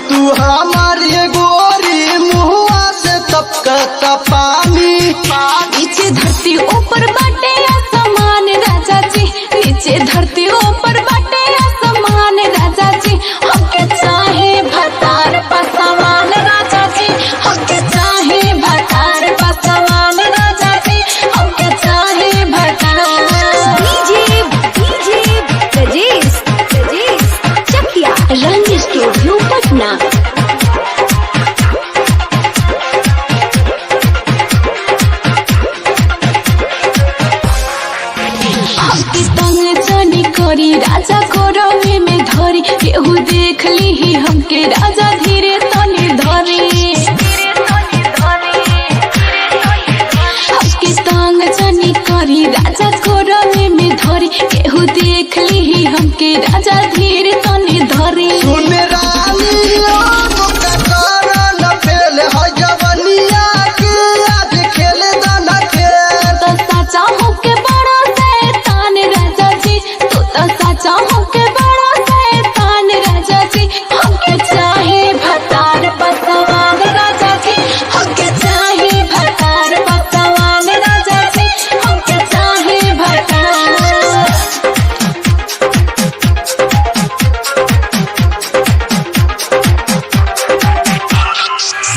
तू हमारी गोरी मुहुआ से टपकता पानी। नीचे धरती ऊपर बाटे आसमान राजा जी, नीचे धरती ऊपर बाटे आसमान राजा जी। हमके चाहे भतार पसवान राजा जी, हमके चाहे भतार पसवान राजा जी, हमके चाहे भतार। डीजे ब्रजेश चकिया रंग स्टूडियो पटना। करी राजा को रवे में धरी, केहू देख ली हमके राजा धीरे तनी धरी। हमके तंग जनी करी राजा को रवे में धरी, केहू देख ली हमके राजा धीरे तनी धरी। सुन रानी न फेल है जवनिया के आज खेल दाना खेल। तो साचा होके बड़ा शैतान राजा जी, तू तो साचा होके बड़ा शैतान राजा जी। हमके चाहे भतार पसवान राजा जी, हमके चाहे भतार पसवान राजा जी, हमके चाहे भतार।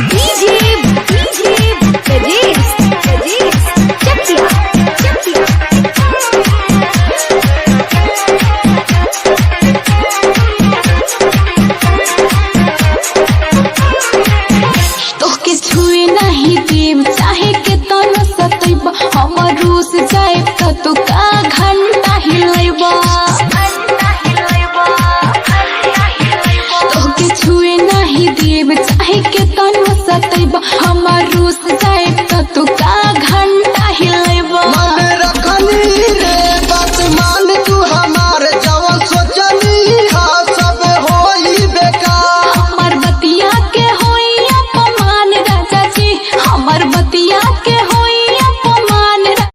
डीजे ब्रजेश चकिया। तोहके छुए नहीं देव चाहे के तनो सतैबा, हम रूस जाए त तू का घंटा हिलैबा। तोहके छुए नहीं देव चाहे के तनो सतैबा, हम रूस जाए